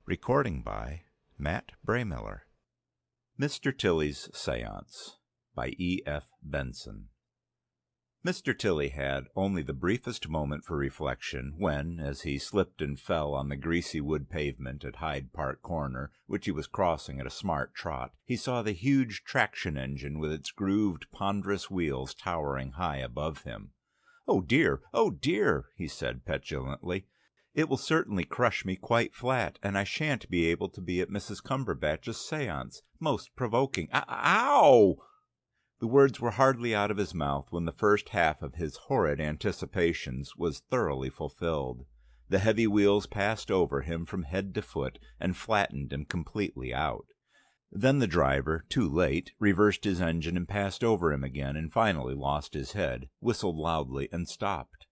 Recording by Matt Braymiller. Mr. Tilly's Seance by E.F. Benson. Mr. Tilly had only the briefest moment for reflection when, as he slipped and fell on the greasy wood pavement at Hyde Park Corner, which he was crossing at a smart trot, he saw the huge traction engine with its grooved, ponderous wheels towering high above him. "Oh dear," he said petulantly. "It will certainly crush me quite flat, and I shan't be able to be at Mrs. Cumberbatch's séance. Most provoking. Ow!" The words were hardly out of his mouth when the first half of his horrid anticipations was thoroughly fulfilled. The heavy wheels passed over him from head to foot, and flattened him completely out. Then the driver, too late, reversed his engine and passed over him again, and finally lost his head, whistled loudly, and stopped.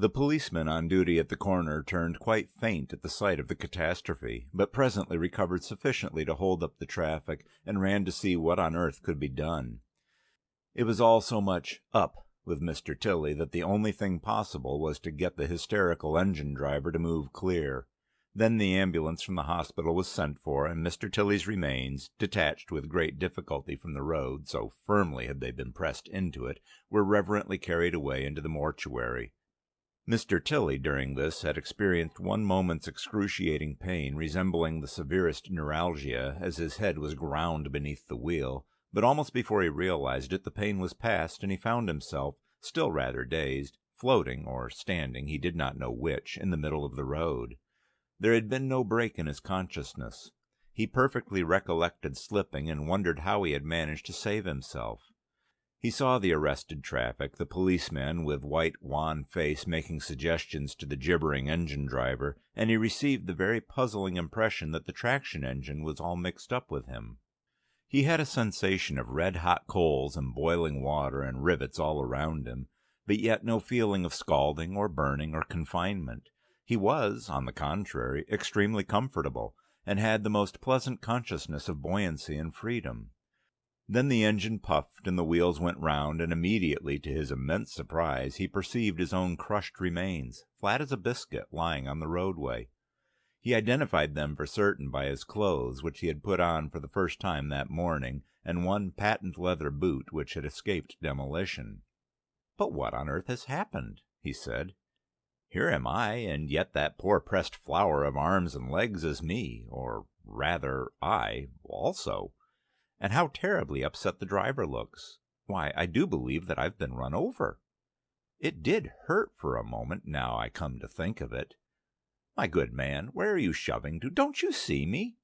The policeman on duty at the corner turned quite faint at the sight of the catastrophe, but presently recovered sufficiently to hold up the traffic, and ran to see what on earth could be done. It was all so much "up" with Mr. Tilly that the only thing possible was to get the hysterical engine driver to move clear. Then the ambulance from the hospital was sent for, and Mr. Tilly's remains, detached with great difficulty from the road, so firmly had they been pressed into it, were reverently carried away into the mortuary. Mr. Tilly during this had experienced one moment's excruciating pain resembling the severest neuralgia as his head was ground beneath the wheel, but almost before he realized it the pain was past, and he found himself, still rather dazed, floating or standing, he did not know which, in the middle of the road. There had been no break in his consciousness. He perfectly recollected slipping, and wondered how he had managed to save himself. He saw the arrested traffic, the policeman with white, wan face making suggestions to the gibbering engine driver, and he received the very puzzling impression that the traction engine was all mixed up with him. He had a sensation of red-hot coals and boiling water and rivets all around him, but yet no feeling of scalding or burning or confinement. He was, on the contrary, extremely comfortable, and had the most pleasant consciousness of buoyancy and freedom. Then the engine puffed and the wheels went round, and immediately, to his immense surprise, he perceived his own crushed remains, flat as a biscuit, lying on the roadway. He identified them for certain by his clothes, which he had put on for the first time that morning, and one patent leather boot which had escaped demolition. "But what on earth has happened?" he said. "Here am I, and yet that poor pressed flower of arms and legs is me, or rather I also. And how terribly upset the driver looks. Why, I do believe that I've been run over. It did hurt for a moment, now I come to think of it. My good man, where are you shoving to? Don't you see me?"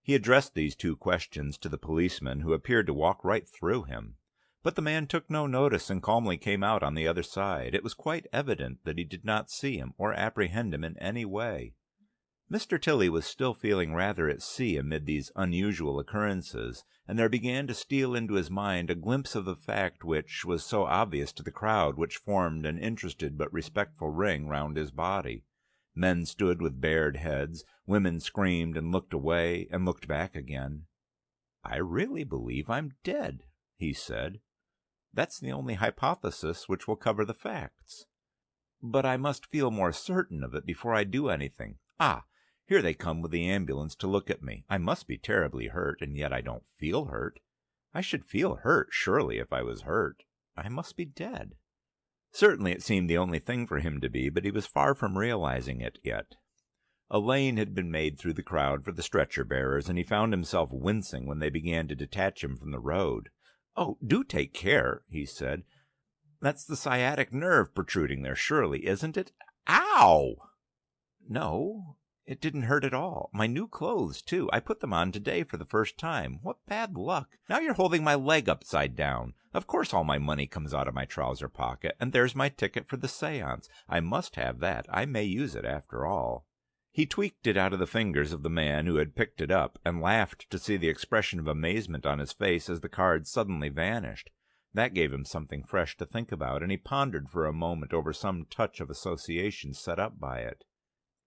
He addressed these two questions to the policeman, who appeared to walk right through him. But the man took no notice, and calmly came out on the other side. It was quite evident that he did not see him, or apprehend him in any way. Mr. Tilly was still feeling rather at sea amid these unusual occurrences, and there began to steal into his mind a glimpse of the fact which was so obvious to the crowd which formed an interested but respectful ring round his body. Men stood with bared heads, women screamed and looked away and looked back again. "I really believe I'm dead," he said. "That's the only hypothesis which will cover the facts. But I must feel more certain of it before I do anything. Ah! Here they come with the ambulance to look at me. I must be terribly hurt, and yet I don't feel hurt. I should feel hurt, surely, if I was hurt. I must be dead." Certainly it seemed the only thing for him to be, but he was far from realizing it yet. A lane had been made through the crowd for the stretcher-bearers, and he found himself wincing when they began to detach him from the road. "Oh, do take care," he said. "That's the sciatic nerve protruding there, surely, isn't it? Ow!" "No. It didn't hurt at all. My new clothes, too. I put them on today for the first time. What bad luck. Now you're holding my leg upside down. Of course all my money comes out of my trouser pocket, and there's my ticket for the séance. I must have that. I may use it after all." He tweaked it out of the fingers of the man who had picked it up, and laughed to see the expression of amazement on his face as the card suddenly vanished. That gave him something fresh to think about, and he pondered for a moment over some touch of association set up by it.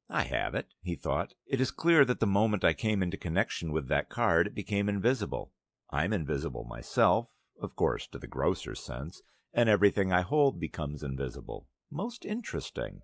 "I have it," he thought. "It is clear that the moment I came into connection with that card it became invisible. I'm invisible myself, of course to the grosser sense, and everything I hold becomes invisible. Most interesting.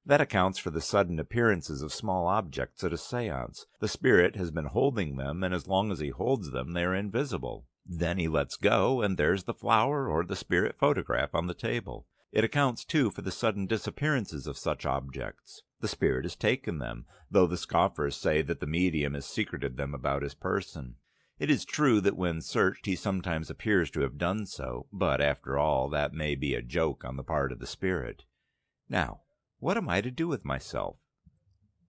That accounts for the sudden appearances of small objects at a seance. The spirit has been holding them, and as long as he holds them they are invisible. Then he lets go, and there's the flower or the spirit photograph on the table. It accounts, too, for the sudden disappearances of such objects. The spirit has taken them, though the scoffers say that the medium has secreted them about his person. It is true that when searched he sometimes appears to have done so, but after all that may be a joke on the part of the spirit. Now, what am I to do with myself?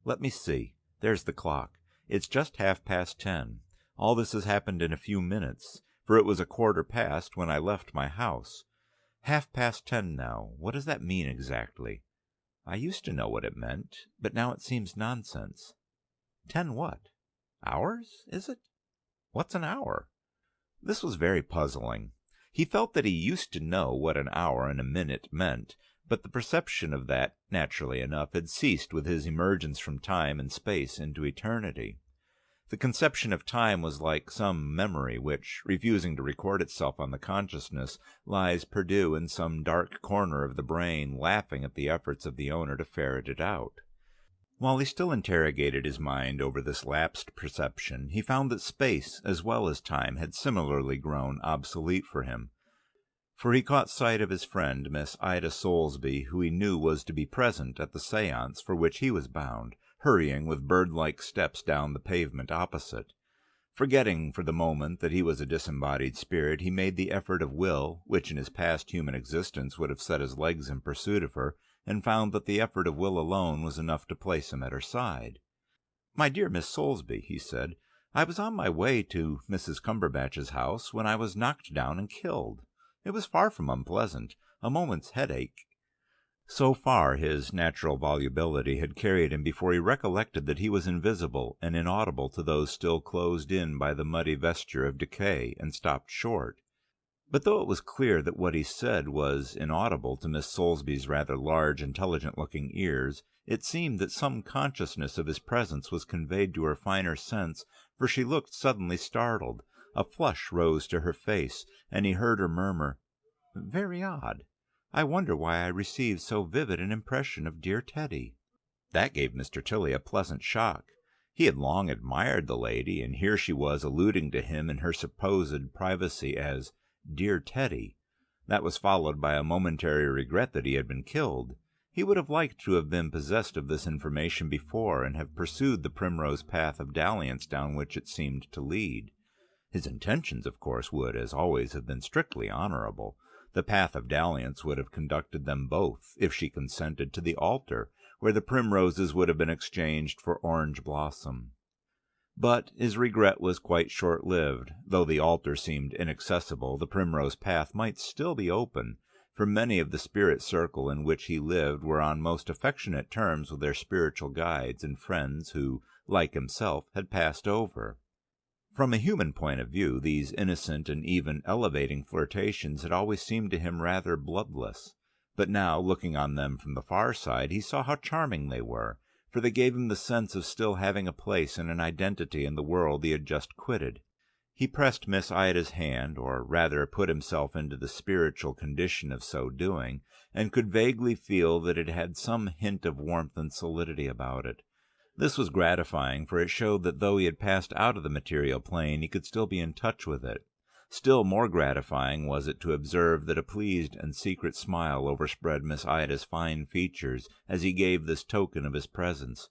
Let me see. There's the clock. It's just 10:30. All this has happened in a few minutes, for it was 10:15 when I left my house. 10:30 now. What does that mean exactly? I used to know what it meant, but now it seems nonsense. 10 what? Hours, is it? What's an hour? This was very puzzling. He felt that he used to know what an hour and a minute meant, but the perception of that, naturally enough, had ceased with his emergence from time and space into eternity. The conception of time was like some memory which, refusing to record itself on the consciousness, lies perdu in some dark corner of the brain, laughing at the efforts of the owner to ferret it out. While he still interrogated his mind over this lapsed perception, he found that space as well as time had similarly grown obsolete for him, for he caught sight of his friend, Miss Ida Soulsby, who he knew was to be present at the séance for which he was bound, hurrying with bird-like steps down the pavement opposite. Forgetting for the moment that he was a disembodied spirit, he made the effort of will, which in his past human existence would have set his legs in pursuit of her, and found that the effort of will alone was enough to place him at her side. "My dear Miss Soulsby," he said, "I was on my way to Mrs. Cumberbatch's house when I was knocked down and killed. It was far from unpleasant. A moment's headache—" So far his natural volubility had carried him before he recollected that he was invisible and inaudible to those still closed in by the muddy vesture of decay, and stopped short. But though it was clear that what he said was inaudible to Miss Soulsby's rather large, intelligent-looking ears, it seemed that some consciousness of his presence was conveyed to her finer sense, for she looked suddenly startled. A flush rose to her face, and he heard her murmur, "Very odd. I wonder why I received so vivid an impression of dear Teddy." That gave Mr. Tilly a pleasant shock. He had long admired the lady, and here she was alluding to him in her supposed privacy as "dear Teddy." That was followed by a momentary regret that he had been killed. He would have liked to have been possessed of this information before, and have pursued the primrose path of dalliance down which it seemed to lead. His intentions, of course, would, as always, have been strictly honorable. The path of dalliance would have conducted them both, if she consented, to the altar, where the primroses would have been exchanged for orange blossom. But his regret was quite short-lived. Though the altar seemed inaccessible, the primrose path might still be open, for many of the spirit circle in which he lived were on most affectionate terms with their spiritual guides and friends who, like himself, had passed over. From a human point of view, these innocent and even elevating flirtations had always seemed to him rather bloodless. But now, looking on them from the far side, he saw how charming they were, for they gave him the sense of still having a place and an identity in the world he had just quitted. He pressed Miss Ida's hand, or rather put himself into the spiritual condition of so doing, and could vaguely feel that it had some hint of warmth and solidity about it. This was gratifying, for it showed that though he had passed out of the material plane, he could still be in touch with it. Still more gratifying was it to observe that a pleased and secret smile overspread Miss Ida's fine features as he gave this token of his presence.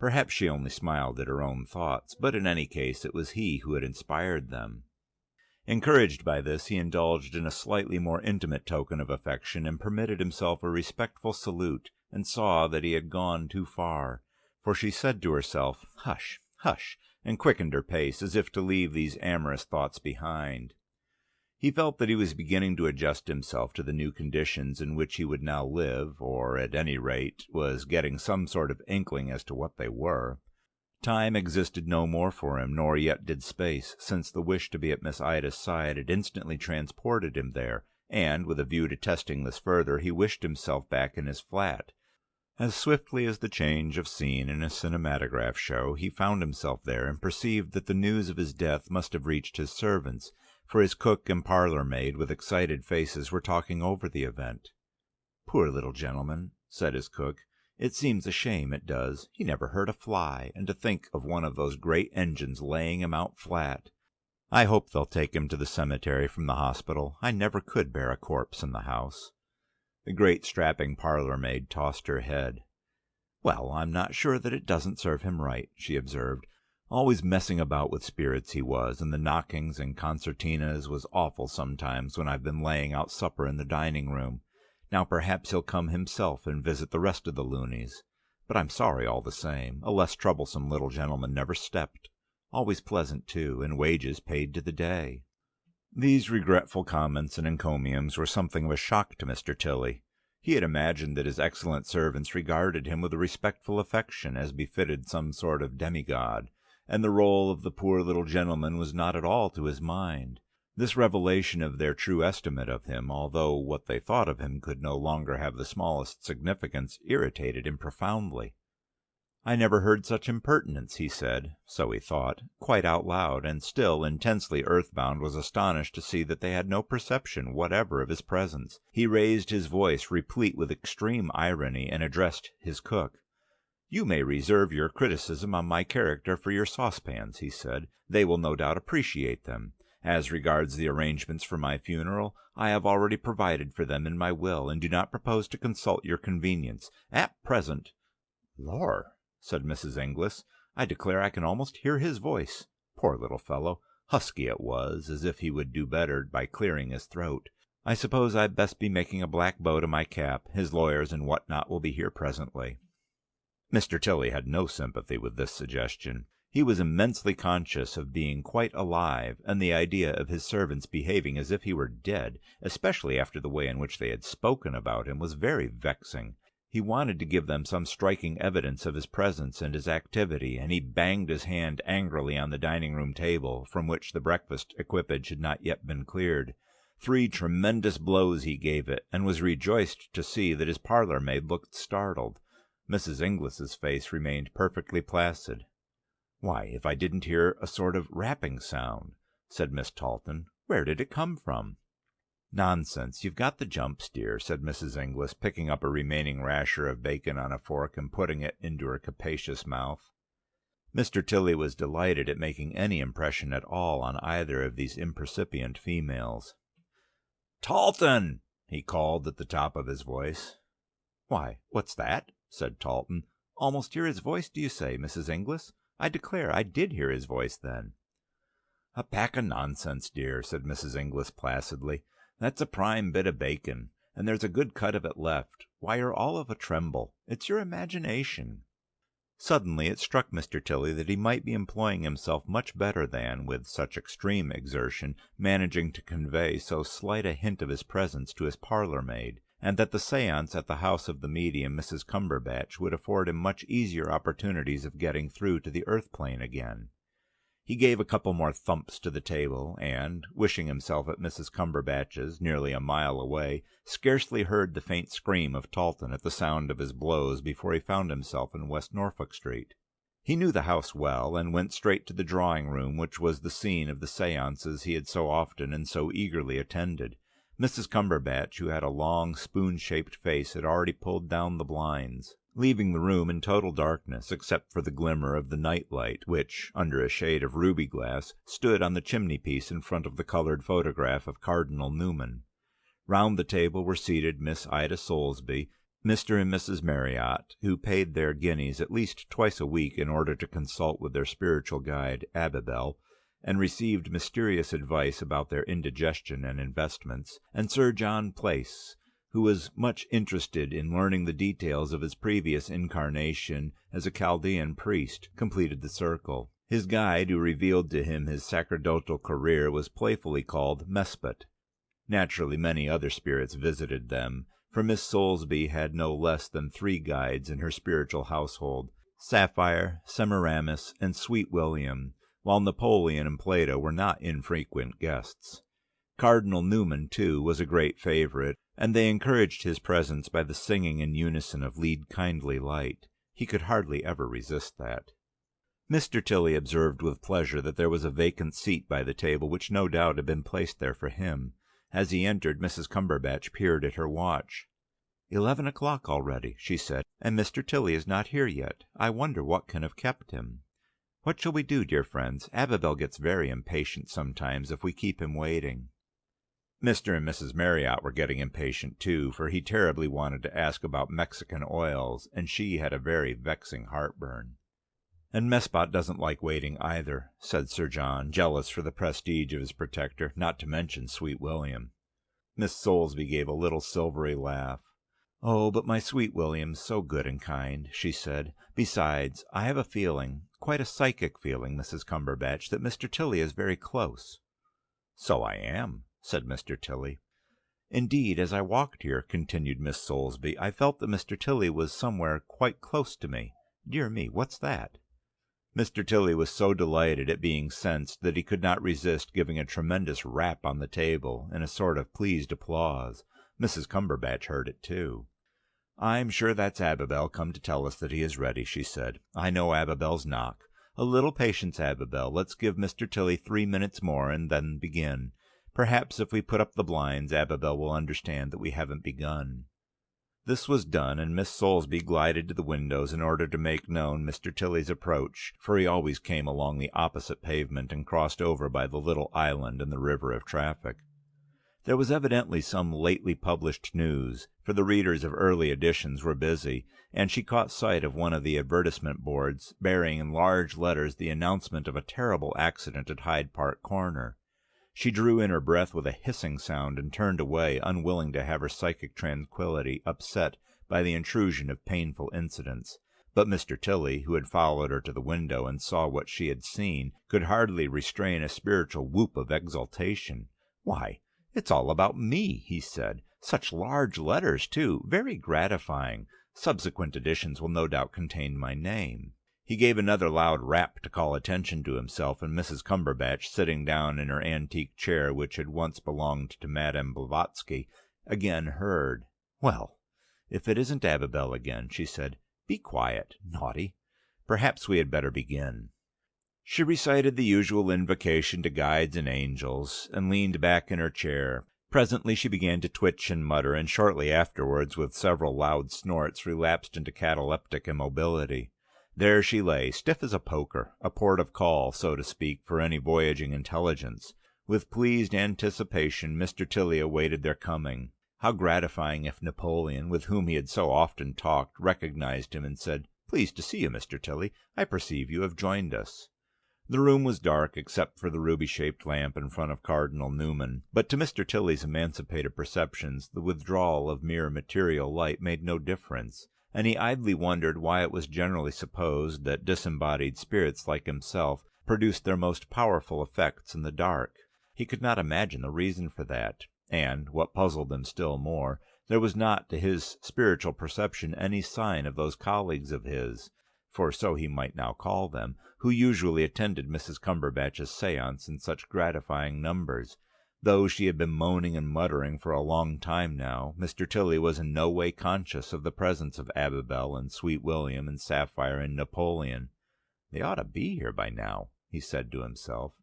Perhaps she only smiled at her own thoughts, but in any case it was he who had inspired them. Encouraged by this, he indulged in a slightly more intimate token of affection, and permitted himself a respectful salute, and saw that he had gone too far, for she said to herself, "Hush, hush," and quickened her pace, as if to leave these amorous thoughts behind. He felt that he was beginning to adjust himself to the new conditions in which he would now live, or, at any rate, was getting some sort of inkling as to what they were. Time existed no more for him, nor yet did space, since the wish to be at Miss Ida's side had instantly transported him there, and, with a view to testing this further, he wished himself back in his flat. As swiftly as the change of scene in a cinematograph show, he found himself there, and perceived that the news of his death must have reached his servants, for his cook and parlour-maid, with excited faces, were talking over the event. "Poor little gentleman," said his cook. It seems a shame, it does. He never hurt a fly, and to think of one of those great engines laying him out flat. I hope they'll take him to the cemetery from the hospital. I never could bear a corpse in the house." The great strapping parlour-maid tossed her head. "Well, I'm not sure that it doesn't serve him right," she observed. "Always messing about with spirits he was, and the knockings and concertinas was awful sometimes when I've been laying out supper in the dining-room. Now perhaps he'll come himself and visit the rest of the loonies. But I'm sorry all the same. A less troublesome little gentleman never stepped. Always pleasant, too, and wages paid to the day." These regretful comments and encomiums were something of a shock to Mr. Tilly. He had imagined that his excellent servants regarded him with a respectful affection, as befitted some sort of demigod, and the rôle of the poor little gentleman was not at all to his mind. This revelation of their true estimate of him, although what they thought of him could no longer have the smallest significance, irritated him profoundly. "I never heard such impertinence," he said, so he thought, quite out loud, and still intensely earthbound was astonished to see that they had no perception whatever of his presence. He raised his voice, replete with extreme irony, and addressed his cook. "You may reserve your criticism on my character for your saucepans," he said. "They will no doubt appreciate them. As regards the arrangements for my funeral, I have already provided for them in my will, and do not propose to consult your convenience. At present—" "Lor!" said Mrs. Inglis. "I declare I can almost hear his voice. Poor little fellow! Husky it was, as if he would do better by clearing his throat. I suppose I'd best be making a black bow to my cap. His lawyers and what not will be here presently." Mr. Tilly had no sympathy with this suggestion. He was immensely conscious of being quite alive, and the idea of his servants behaving as if he were dead, especially after the way in which they had spoken about him, was very vexing. He wanted to give them some striking evidence of his presence and his activity, and he banged his hand angrily on the dining-room table, from which the breakfast equipage had not yet been cleared. 3 tremendous blows he gave it, and was rejoiced to see that his parlour-maid looked startled. Mrs. Inglis's face remained perfectly placid. "Why, if I didn't hear a sort of rapping sound," said Miss Talton. "Where did it come from?" "Nonsense, you've got the jumps, dear," said Mrs. Inglis, picking up a remaining rasher of bacon on a fork and putting it into her capacious mouth. Mr. Tilly was delighted at making any impression at all on either of these impercipient females. "Talton!" he called at the top of his voice. "Why, what's that?" said Talton. "Almost hear his voice, do you say, Mrs. Inglis? I declare I did hear his voice then." "A pack of nonsense, dear," said Mrs. Inglis placidly. "That's a prime bit of bacon, and there's a good cut of it left. Why, you're all of a tremble. It's your imagination." Suddenly it struck Mr. Tilly that he might be employing himself much better than, with such extreme exertion, managing to convey so slight a hint of his presence to his parlour-maid, and that the séance at the house of the medium, Mrs. Cumberbatch, would afford him much easier opportunities of getting through to the earth-plane again. He gave a couple more thumps to the table, and, wishing himself at Mrs. Cumberbatch's, nearly a mile away, scarcely heard the faint scream of Talton at the sound of his blows before he found himself in West Norfolk Street. He knew the house well, and went straight to the drawing-room, which was the scene of the séances he had so often and so eagerly attended. Mrs. Cumberbatch, who had a long, spoon-shaped face, had already pulled down the blinds, leaving the room in total darkness, except for the glimmer of the night-light, which, under a shade of ruby glass, stood on the chimney-piece in front of the coloured photograph of Cardinal Newman. Round the table were seated Miss Ida Soulsby, Mr. and Mrs. Marriott, who paid their guineas at least twice a week in order to consult with their spiritual guide, Abibel, and received mysterious advice about their indigestion and investments, and Sir John Place, who was much interested in learning the details of his previous incarnation as a Chaldean priest, completed the circle. His guide, who revealed to him his sacerdotal career, was playfully called Mespot. Naturally many other spirits visited them, for Miss Soulsby had no less than 3 guides in her spiritual household, Sapphire, Semiramis, and Sweet William, while Napoleon and Plato were not infrequent guests. Cardinal Newman, too, was a great favourite, and they encouraged his presence by the singing in unison of Lead, Kindly Light. He could hardly ever resist that. Mr. Tilly observed with pleasure that there was a vacant seat by the table, which no doubt had been placed there for him. As he entered, Mrs. Cumberbatch peered at her watch. 11 o'clock already," she said, "and Mr. Tilly is not here yet. I wonder what can have kept him. What shall we do, dear friends? Abibel gets very impatient sometimes if we keep him waiting." Mr. and Mrs. Marriott were getting impatient too, for he terribly wanted to ask about Mexican oils, and she had a very vexing heartburn. "And Mespot doesn't like waiting either," said Sir John, jealous for the prestige of his protector, not to mention sweet William. Miss Soulsby gave a little silvery laugh. "Oh, but my sweet William's so good and kind," she said. "Besides, I have a feeling, quite a psychic feeling, Mrs. Cumberbatch, that Mr. Tilly is very close." "So I am," said Mr. Tilly. "Indeed, as I walked here," continued Miss Soulsby, "I felt that Mr. Tilly was somewhere quite close to me. Dear me, what's that?" Mr. Tilly was so delighted at being sensed that he could not resist giving a tremendous rap on the table, in a sort of pleased applause. Mrs. Cumberbatch heard it too. "I'm sure that's Abibel come to tell us that he is ready," she said. "I know Abibel's knock. A little patience, Abibel. Let's give Mr. Tilly 3 minutes more, and then begin. Perhaps if we put up the blinds, Abibel will understand that we haven't begun." This was done, and Miss Soulsby glided to the windows in order to make known Mr. Tilly's approach, for he always came along the opposite pavement and crossed over by the little island in the river of traffic. There was evidently some lately published news, for the readers of early editions were busy, and she caught sight of one of the advertisement boards, bearing in large letters the announcement of a terrible accident at Hyde Park Corner. She drew in her breath with a hissing sound and turned away, unwilling to have her psychic tranquillity upset by the intrusion of painful incidents. But Mr. Tilly, who had followed her to the window and saw what she had seen, could hardly restrain a spiritual whoop of exultation. "Why, it's all about me," he said. "Such large letters, too. Very gratifying. Subsequent editions will no doubt contain my name." He gave another loud rap to call attention to himself, and Mrs. Cumberbatch, sitting down in her antique chair which had once belonged to Madame Blavatsky, again heard. "Well, if it isn't Abibel again," she said. "Be quiet, naughty. Perhaps we had better begin." She recited the usual invocation to guides and angels, and leaned back in her chair. Presently she began to twitch and mutter, and shortly afterwards, with several loud snorts, relapsed into cataleptic immobility. There she lay, stiff as a poker, a port of call, so to speak, for any voyaging intelligence. With pleased anticipation Mr. Tilly awaited their coming. How gratifying if Napoleon, with whom he had so often talked, recognized him and said, "Pleased to see you, Mr. Tilly. I perceive you have joined us." The room was dark, except for the ruby-shaped lamp in front of Cardinal Newman, but to Mr. Tilly's emancipated perceptions the withdrawal of mere material light made no difference, and he idly wondered why it was generally supposed that disembodied spirits like himself produced their most powerful effects in the dark. He could not imagine the reason for that, and, what puzzled him still more, there was not to his spiritual perception any sign of those colleagues of his, for so he might now call them, who usually attended Mrs. Cumberbatch's séance in such gratifying numbers. Though she had been moaning and muttering for a long time now, Mr. Tilly was in no way conscious of the presence of Abibel and sweet William and Sapphire and Napoleon. "They ought to be here by now," he said to himself.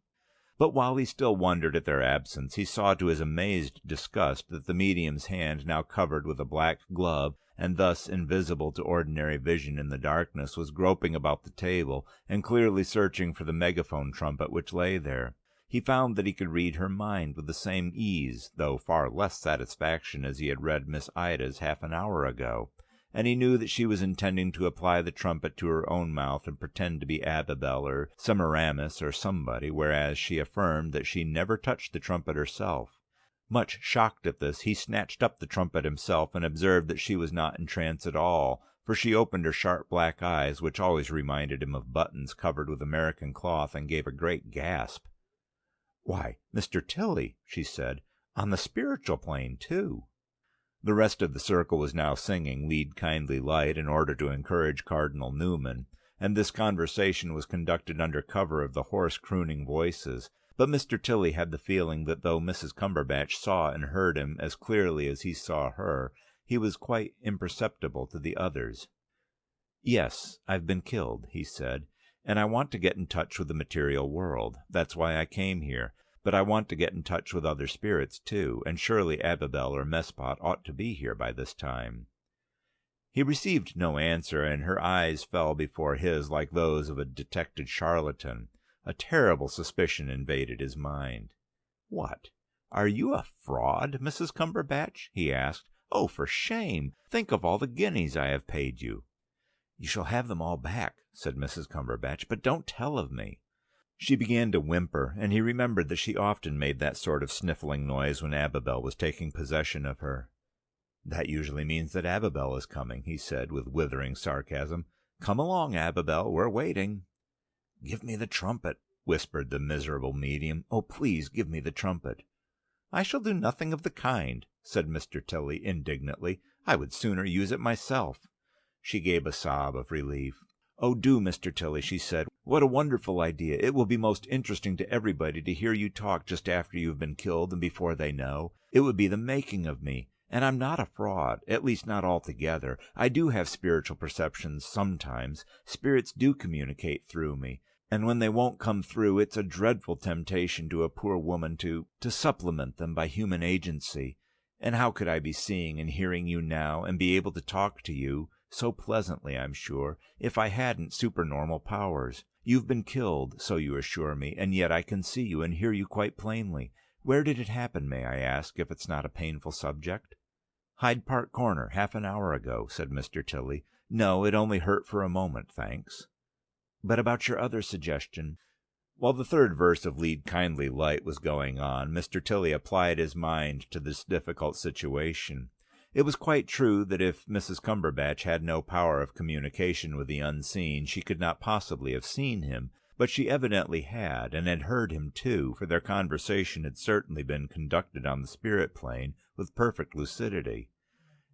But while he still wondered at their absence, he saw to his amazed disgust that the medium's hand, now covered with a black glove, and thus invisible to ordinary vision in the darkness, was groping about the table, and clearly searching for the megaphone trumpet which lay there. He found that he could read her mind with the same ease, though far less satisfaction, as he had read Miss Ida's half an hour ago, and he knew that she was intending to apply the trumpet to her own mouth and pretend to be Abibel or Semiramis or somebody, whereas she affirmed that she never touched the trumpet herself. Much shocked at this, he snatched up the trumpet himself, and observed that she was not in trance at all, for she opened her sharp black eyes, which always reminded him of buttons covered with American cloth, and gave a great gasp. "Why, Mr. Tilly," she said, "on the spiritual plane, too." The rest of the circle was now singing Lead, Kindly Light in order to encourage Cardinal Newman, and this conversation was conducted under cover of the hoarse crooning voices. But Mr. Tilly had the feeling that though Mrs. Cumberbatch saw and heard him as clearly as he saw her, he was quite imperceptible to the others. "Yes, I've been killed," he said, "and I want to get in touch with the material world. That's why I came here. But I want to get in touch with other spirits, too, and surely Abibel or Mespot ought to be here by this time." He received no answer, and her eyes fell before his like those of a detected charlatan. A terrible suspicion invaded his mind. "What? Are you a fraud, Mrs. Cumberbatch?" he asked. "Oh, for shame! Think of all the guineas I have paid you." "You shall have them all back," said Mrs. Cumberbatch, "but don't tell of me." She began to whimper, and he remembered that she often made that sort of sniffling noise when Abibel was taking possession of her. "That usually means that Abibel is coming," he said, with withering sarcasm. "Come along, Abibel, we're waiting." "Give me the trumpet," whispered the miserable medium. "Oh, please give me the trumpet." "I shall do nothing of the kind," said Mr. Tilly indignantly. "I would sooner use it myself." She gave a sob of relief. "Oh, do, Mr. Tilly," she said. "What a wonderful idea! It will be most interesting to everybody to hear you talk just after you have been killed and before they know. It would be the making of me. And I'm not a fraud, at least not altogether. I do have spiritual perceptions sometimes. Spirits do communicate through me. And when they won't come through, it's a dreadful temptation to a poor woman to supplement them by human agency. And how could I be seeing and hearing you now, and be able to talk to you, so pleasantly, I'm sure, if I hadn't supernormal powers? You've been killed, so you assure me, and yet I can see you and hear you quite plainly. Where did it happen, may I ask, if it's not a painful subject?" "Hyde Park Corner, half an hour ago," said Mr. Tilly. "No, it only hurt for a moment, thanks." "But about your other suggestion?" While the third verse of Lead Kindly Light was going on, Mr. Tilly applied his mind to this difficult situation. It was quite true that if Mrs. Cumberbatch had no power of communication with the unseen, she could not possibly have seen him, but she evidently had, and had heard him too, for their conversation had certainly been conducted on the spirit plane with perfect lucidity.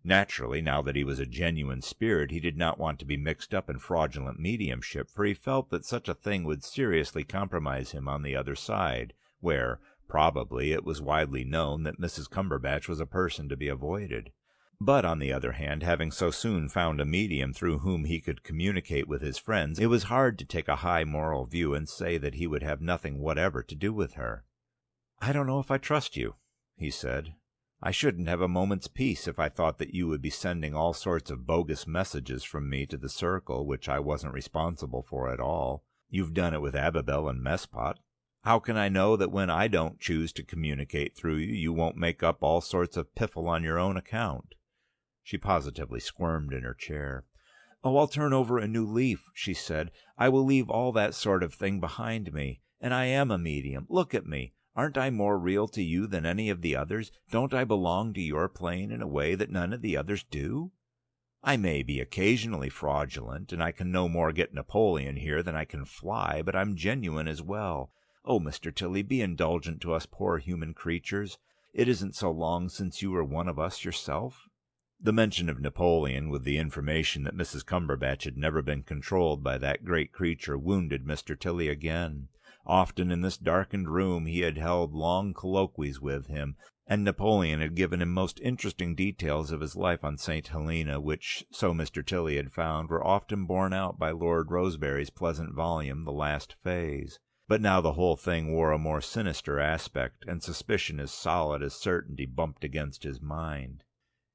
Naturally, now that he was a genuine spirit, he did not want to be mixed up in fraudulent mediumship, for he felt that such a thing would seriously compromise him on the other side, where, probably, it was widely known that Mrs. Cumberbatch was a person to be avoided. But, on the other hand, having so soon found a medium through whom he could communicate with his friends, it was hard to take a high moral view and say that he would have nothing whatever to do with her. "I don't know if I trust you," he said. "I shouldn't have a moment's peace if I thought that you would be sending all sorts of bogus messages from me to the circle, which I wasn't responsible for at all. You've done it with Abibel and Messpot. How can I know that when I don't choose to communicate through you, you won't make up all sorts of piffle on your own account?" She positively squirmed in her chair. "Oh, I'll turn over a new leaf," she said. "I will leave all that sort of thing behind me. And I am a medium. Look at me. Aren't I more real to you than any of the others? Don't I belong to your plane in a way that none of the others do? I may be occasionally fraudulent, and I can no more get Napoleon here than I can fly, but I'm genuine as well. Oh, Mr. Tilly, be indulgent to us poor human creatures. It isn't so long since you were one of us yourself." The mention of Napoleon, with the information that Mrs. Cumberbatch had never been controlled by that great creature, wounded Mr. Tilly again. Often in this darkened room he had held long colloquies with him, and Napoleon had given him most interesting details of his life on St. Helena, which, so Mr. Tilly had found, were often borne out by Lord Rosebery's pleasant volume, The Last Phase. But now the whole thing wore a more sinister aspect, and suspicion as solid as certainty bumped against his mind.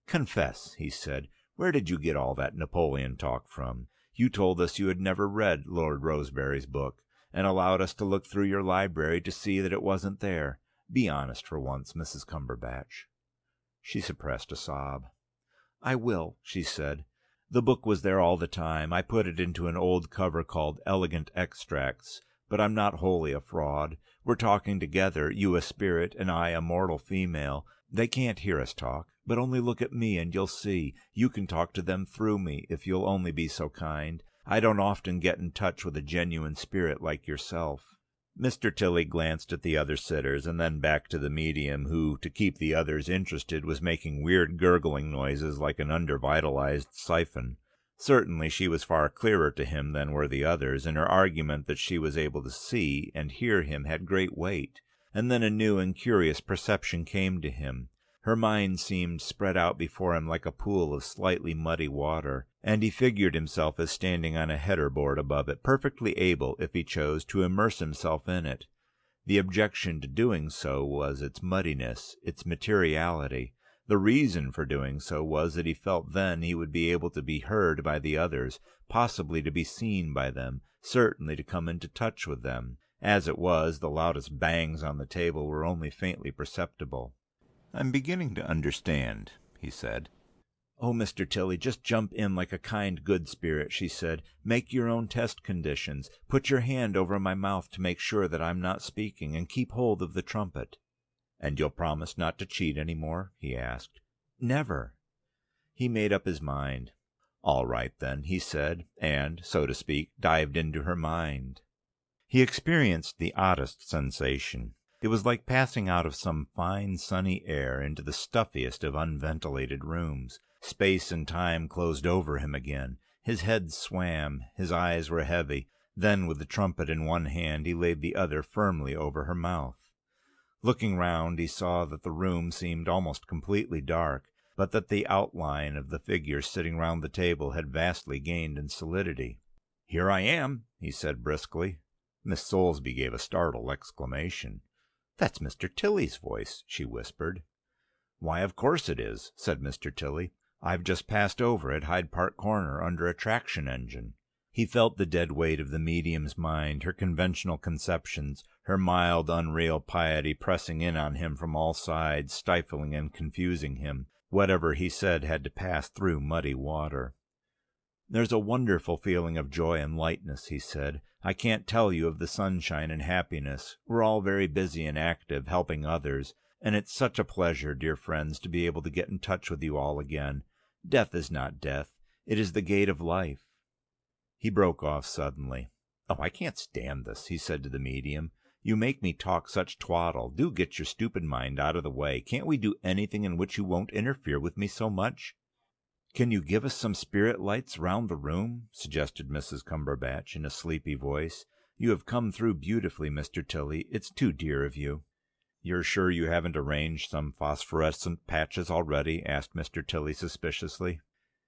"Confess," he said, "where did you get all that Napoleon talk from? You told us you had never read Lord Rosebery's book, and allowed us to look through your library to see that it wasn't there. Be honest for once, Mrs. Cumberbatch." She suppressed a sob. "I will," she said. "The book was there all the time. I put it into an old cover called Elegant Extracts. But I'm not wholly a fraud. We're talking together, you a spirit and I a mortal female. They can't hear us talk, but only look at me and you'll see. You can talk to them through me, if you'll only be so kind. I don't often get in touch with a genuine spirit like yourself." Mr. Tilly glanced at the other sitters, and then back to the medium, who, to keep the others interested, was making weird gurgling noises like an undervitalized siphon. Certainly she was far clearer to him than were the others, and her argument that she was able to see and hear him had great weight. And then a new and curious perception came to him. Her mind seemed spread out before him like a pool of slightly muddy water, and he figured himself as standing on a header board above it, perfectly able, if he chose, to immerse himself in it. The objection to doing so was its muddiness, its materiality. The reason for doing so was that he felt then he would be able to be heard by the others, possibly to be seen by them, certainly to come into touch with them. As it was, the loudest bangs on the table were only faintly perceptible. "I'm beginning to understand," he said. "Oh, Mr. Tilly, just jump in like a kind, good spirit," she said. "Make your own test conditions. Put your hand over my mouth to make sure that I'm not speaking, and keep hold of the trumpet." "And you'll promise not to cheat any more?" he asked. "Never." He made up his mind. "All right, then," he said, and, so to speak, dived into her mind. He experienced the oddest sensation. It was like passing out of some fine sunny air into the stuffiest of unventilated rooms. Space and time closed over him again. His head swam, his eyes were heavy. Then, with the trumpet in one hand, he laid the other firmly over her mouth. Looking round, he saw that the room seemed almost completely dark, but that the outline of the figures sitting round the table had vastly gained in solidity. "Here I am," he said briskly. Miss Soulsby gave a startled exclamation. "That's Mr. Tilly's voice," she whispered. "Why, of course it is," said Mr. Tilly. "I've just passed over at Hyde Park Corner under a traction engine." He felt the dead weight of the medium's mind, her conventional conceptions, her mild, unreal piety pressing in on him from all sides, stifling and confusing him. Whatever he said had to pass through muddy water. "There's a wonderful feeling of joy and lightness," he said. "I can't tell you of the sunshine and happiness. We're all very busy and active, helping others, and it's such a pleasure, dear friends, to be able to get in touch with you all again. Death is not death. It is the gate of life." He broke off suddenly. "Oh, I can't stand this," he said to the medium. "You make me talk such twaddle. Do get your stupid mind out of the way. Can't we do anything in which you won't interfere with me so much?" "Can you give us some spirit lights round the room?" suggested Mrs. Cumberbatch in a sleepy voice. "You have come through beautifully, Mr. Tilly. It's too dear of you." "You're sure you haven't arranged some phosphorescent patches already?" asked Mr. Tilly suspiciously.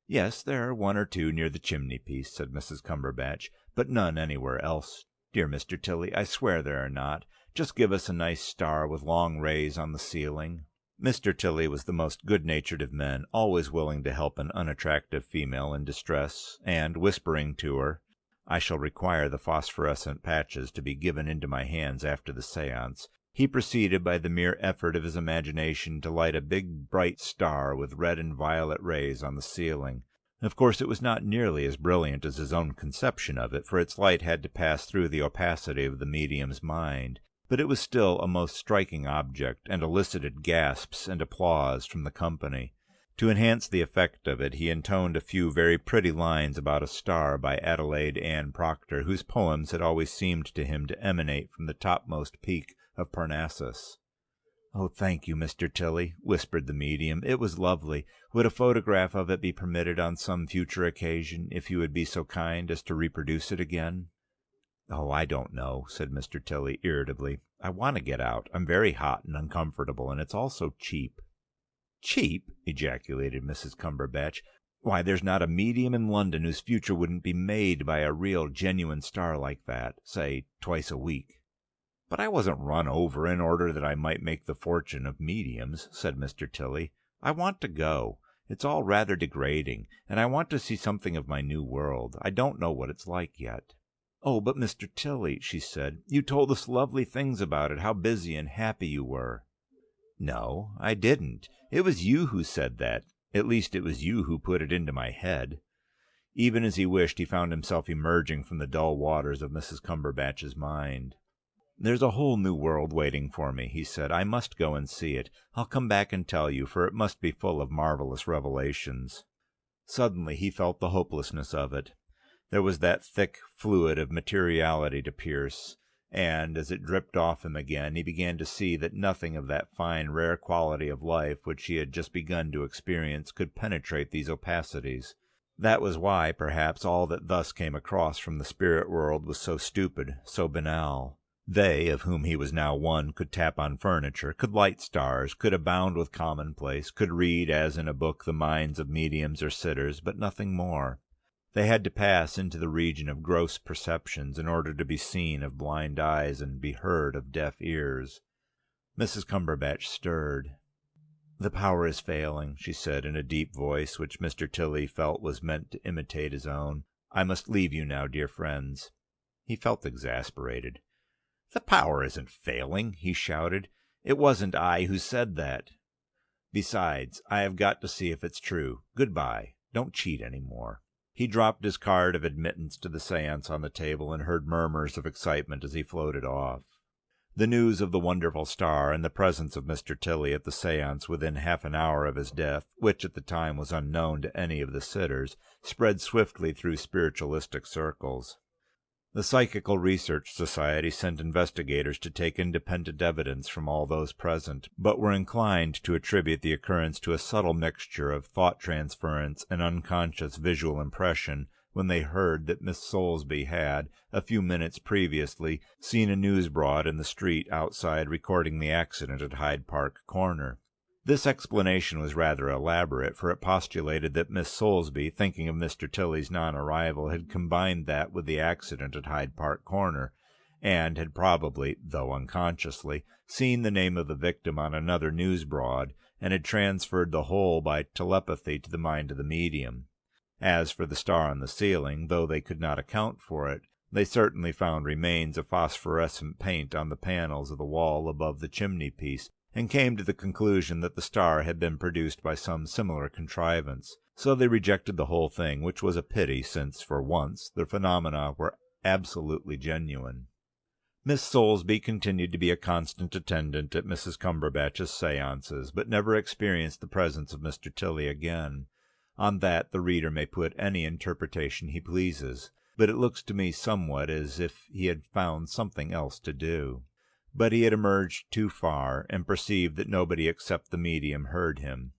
"Yes, there are one or two near the chimney-piece," said Mrs. Cumberbatch, "but none anywhere else. Dear Mr. Tilly, I swear there are not. Just give us a nice star with long rays on the ceiling." Mr. Tilly was the most good-natured of men, always willing to help an unattractive female in distress, and, whispering to her, "I shall require the phosphorescent patches to be given into my hands after the séance," he proceeded by the mere effort of his imagination to light a big bright star with red and violet rays on the ceiling. Of course it was not nearly as brilliant as his own conception of it, for its light had to pass through the opacity of the medium's mind, but it was still a most striking object, and elicited gasps and applause from the company. To enhance the effect of it, he intoned a few very pretty lines about a star by Adelaide Ann Proctor, whose poems had always seemed to him to emanate from the topmost peak of Parnassus. "Oh, thank you, Mr. Tilly," whispered the medium. "It was lovely. Would a photograph of it be permitted on some future occasion, if you would be so kind as to reproduce it again?" "Oh, I don't know," said Mr. Tilly irritably. "I want to get out. I'm very hot and uncomfortable, and it's all so cheap." "Cheap!" ejaculated Mrs. Cumberbatch. "Why, there's not a medium in London whose future wouldn't be made by a real, genuine star like that, say, twice a week." "But I wasn't run over in order that I might make the fortune of mediums," said Mr. Tilly. "I want to go. It's all rather degrading, and I want to see something of my new world. I don't know what it's like yet." "Oh, but Mr. Tilly," she said, "you told us lovely things about it, how busy and happy you were." "No, I didn't. It was you who said that. At least it was you who put it into my head." Even as he wished, he found himself emerging from the dull waters of Mrs. Cumberbatch's mind. "There's a whole new world waiting for me," he said. "I must go and see it. I'll come back and tell you, for it must be full of marvelous revelations." Suddenly he felt the hopelessness of it. There was that thick fluid of materiality to pierce, and, as it dripped off him again, he began to see that nothing of that fine, rare quality of life which he had just begun to experience could penetrate these opacities. That was why, perhaps, all that thus came across from the spirit world was so stupid, so banal. They, of whom he was now one, could tap on furniture, could light stars, could abound with commonplace, could read, as in a book, the minds of mediums or sitters, but nothing more. They had to pass into the region of gross perceptions in order to be seen of blind eyes and be heard of deaf ears. Mrs. Cumberbatch stirred. "The power is failing," she said in a deep voice which Mr. Tilly felt was meant to imitate his own. "I must leave you now, dear friends." He felt exasperated. "The power isn't failing," he shouted. "It wasn't I who said that. Besides, I have got to see if it's true. Good-bye. Don't cheat any more." He dropped his card of admittance to the seance on the table and heard murmurs of excitement as he floated off. The news of the wonderful star and the presence of Mr. Tilly at the seance within half an hour of his death, which at the time was unknown to any of the sitters, spread swiftly through spiritualistic circles. The Psychical Research Society sent investigators to take independent evidence from all those present, but were inclined to attribute the occurrence to a subtle mixture of thought transference and unconscious visual impression when they heard that Miss Soulsby had, a few minutes previously, seen a newsboy in the street outside recording the accident at Hyde Park Corner. This explanation was rather elaborate, for it postulated that Miss Soulsby, thinking of Mr. Tilly's non-arrival, had combined that with the accident at Hyde Park Corner, and had probably, though unconsciously, seen the name of the victim on another newsboard, and had transferred the whole by telepathy to the mind of the medium. As for the star on the ceiling, though they could not account for it, they certainly found remains of phosphorescent paint on the panels of the wall above the chimney-piece, and came to the conclusion that the star had been produced by some similar contrivance. So they rejected the whole thing, which was a pity, since, for once, the phenomena were absolutely genuine. Miss Soulsby continued to be a constant attendant at Mrs. Cumberbatch's séances, but never experienced the presence of Mr. Tilly again. On that the reader may put any interpretation he pleases, but it looks to me somewhat as if he had found something else to do. But he had emerged too far, and perceived that nobody except the medium heard him.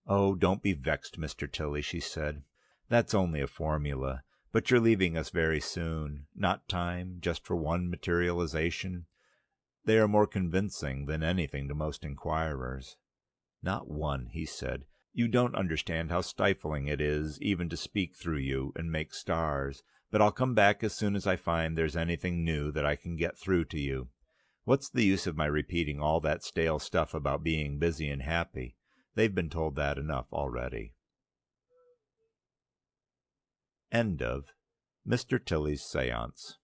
"Oh, don't be vexed, Mr. Tilly," she said. "That's only a formula. But you're leaving us very soon. Not time, just for one materialization? They are more convincing than anything to most inquirers." "Not one," he said. "You don't understand how stifling it is even to speak through you and make stars. But I'll come back as soon as I find there's anything new that I can get through to you. What's the use of my repeating all that stale stuff about being busy and happy? They've been told that enough already." End of Mr. Tilly's Seance.